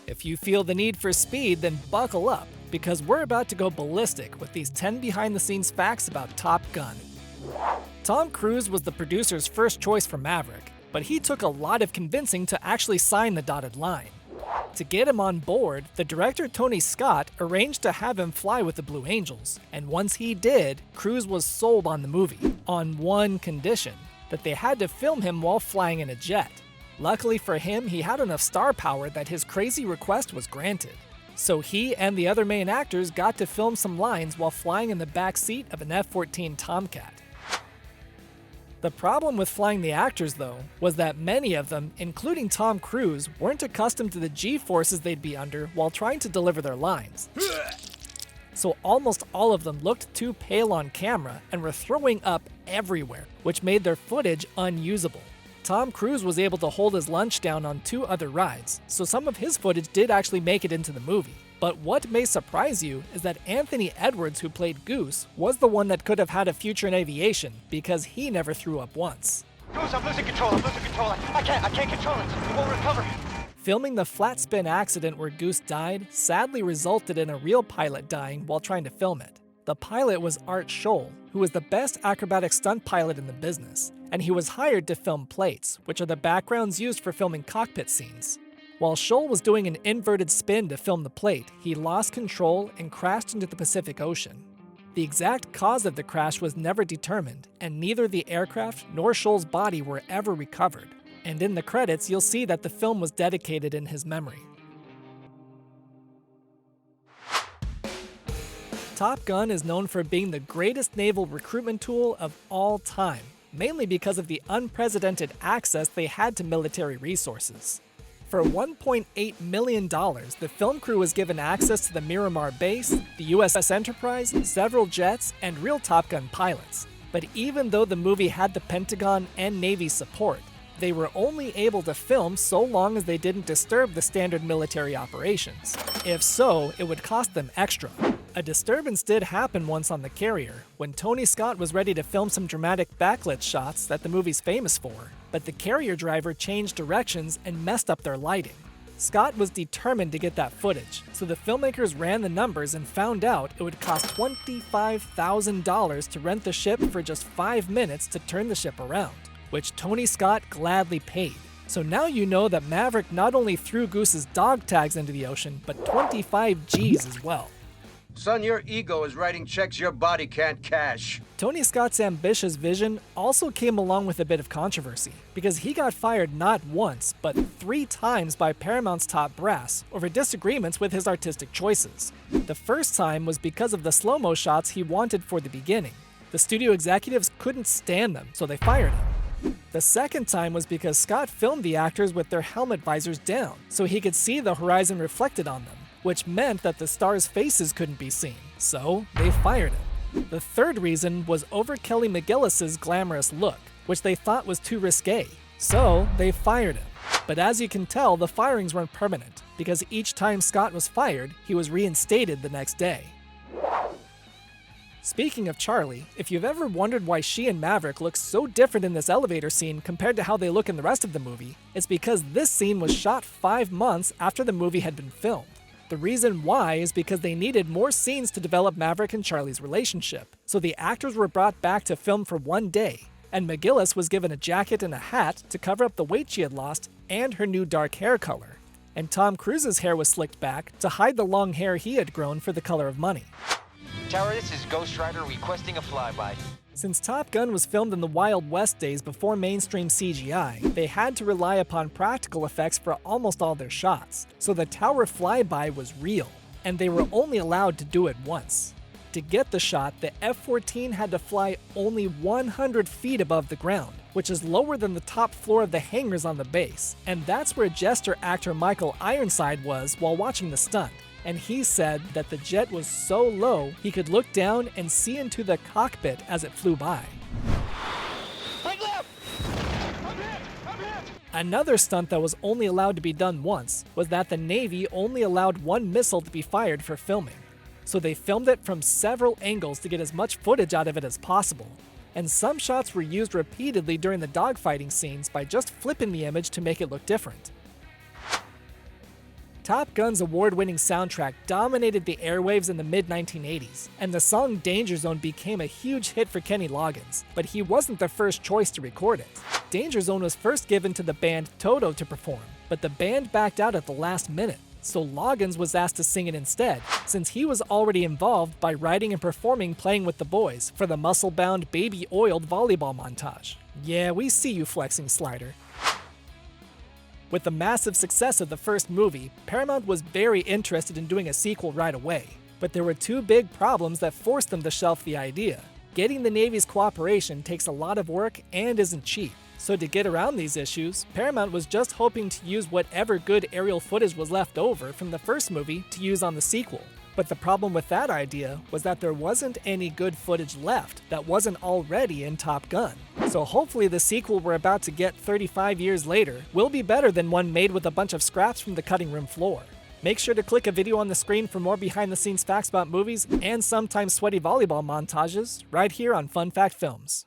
If you feel the need for speed, then buckle up, because we're about to go ballistic with these 10 behind-the-scenes facts about Top Gun. Tom Cruise was the producer's first choice for Maverick, but he took a lot of convincing to actually sign the dotted line. To get him on board, the director Tony Scott arranged to have him fly with the Blue Angels, and once he did, Cruise was sold on the movie, on one condition, that they had to film him while flying in a jet. Luckily for him, he had enough star power that his crazy request was granted. So he and the other main actors got to film some lines while flying in the back seat of an F-14 Tomcat. The problem with flying the actors, though, was that many of them, including Tom Cruise, weren't accustomed to the G-forces they'd be under while trying to deliver their lines. So almost all of them looked too pale on camera and were throwing up everywhere, which made their footage unusable. Tom Cruise was able to hold his lunch down on 2 other rides, so some of his footage did actually make it into the movie. But what may surprise you is that Anthony Edwards, who played Goose, was the one that could have had a future in aviation, because he never threw up once. Goose, I'm losing control. I can't control it. It won't recover. Filming the flat spin accident where Goose died sadly resulted in a real pilot dying while trying to film it. The pilot was Art Scholl, who was the best acrobatic stunt pilot in the business, and he was hired to film plates, which are the backgrounds used for filming cockpit scenes. While Scholl was doing an inverted spin to film the plate, he lost control and crashed into the Pacific Ocean. The exact cause of the crash was never determined, and neither the aircraft nor Scholl's body were ever recovered. And in the credits, you'll see that the film was dedicated in his memory. Top Gun is known for being the greatest naval recruitment tool of all time, mainly because of the unprecedented access they had to military resources. For $1.8 million, the film crew was given access to the Miramar base, the USS Enterprise, several jets, and real Top Gun pilots. But even though the movie had the Pentagon and Navy support, they were only able to film so long as they didn't disturb the standard military operations. If so, it would cost them extra. A disturbance did happen once on the carrier, when Tony Scott was ready to film some dramatic backlit shots that the movie's famous for, but the carrier driver changed directions and messed up their lighting. Scott was determined to get that footage, so the filmmakers ran the numbers and found out it would cost $25,000 to rent the ship for just 5 minutes to turn the ship around, which Tony Scott gladly paid. So now you know that Maverick not only threw Goose's dog tags into the ocean, but 25 G's as well. Son, your ego is writing checks your body can't cash. Tony Scott's ambitious vision also came along with a bit of controversy, because he got fired not once, but 3 times by Paramount's top brass over disagreements with his artistic choices. The first time was because of the slow-mo shots he wanted for the beginning. The studio executives couldn't stand them, so they fired him. The second time was because Scott filmed the actors with their helmet visors down, so he could see the horizon reflected on them, which meant that the stars' faces couldn't be seen, so they fired him. The third reason was over Kelly McGillis's glamorous look, which they thought was too risque, so they fired him. But as you can tell, the firings weren't permanent, because each time Scott was fired, he was reinstated the next day. Speaking of Charlie, if you've ever wondered why she and Maverick look so different in this elevator scene compared to how they look in the rest of the movie, it's because this scene was shot 5 months after the movie had been filmed. The reason why is because they needed more scenes to develop Maverick and Charlie's relationship, so the actors were brought back to film for 1 day, and McGillis was given a jacket and a hat to cover up the weight she had lost and her new dark hair color. And Tom Cruise's hair was slicked back to hide the long hair he had grown for the color of money. Tower, this is Ghost Rider requesting a flyby. Since Top Gun was filmed in the Wild West days before mainstream CGI, they had to rely upon practical effects for almost all their shots, so the tower flyby was real, and they were only allowed to do it once. To get the shot, the F-14 had to fly only 100 feet above the ground, which is lower than the top floor of the hangars on the base, and that's where Jester actor Michael Ironside was while watching the stunt. And he said that the jet was so low he could look down and see into the cockpit as it flew by. Another stunt that was only allowed to be done once was that the Navy only allowed 1 missile to be fired for filming. So they filmed it from several angles to get as much footage out of it as possible. And some shots were used repeatedly during the dogfighting scenes by just flipping the image to make it look different. Top Gun's award-winning soundtrack dominated the airwaves in the mid-1980s, and the song Danger Zone became a huge hit for Kenny Loggins, but he wasn't the first choice to record it. Danger Zone was first given to the band Toto to perform, but the band backed out at the last minute, so Loggins was asked to sing it instead, since he was already involved by writing and performing Playing with the Boys for the muscle-bound, baby-oiled volleyball montage. Yeah, we see you flexing, Slider. With the massive success of the first movie, Paramount was very interested in doing a sequel right away. But there were two big problems that forced them to shelf the idea. Getting the Navy's cooperation takes a lot of work and isn't cheap. So to get around these issues, Paramount was just hoping to use whatever good aerial footage was left over from the first movie to use on the sequel. But the problem with that idea was that there wasn't any good footage left that wasn't already in Top Gun. So hopefully the sequel we're about to get 35 years later will be better than one made with a bunch of scraps from the cutting room floor. Make sure to click a video on the screen for more behind-the-scenes facts about movies and sometimes sweaty volleyball montages right here on Fun Fact Films.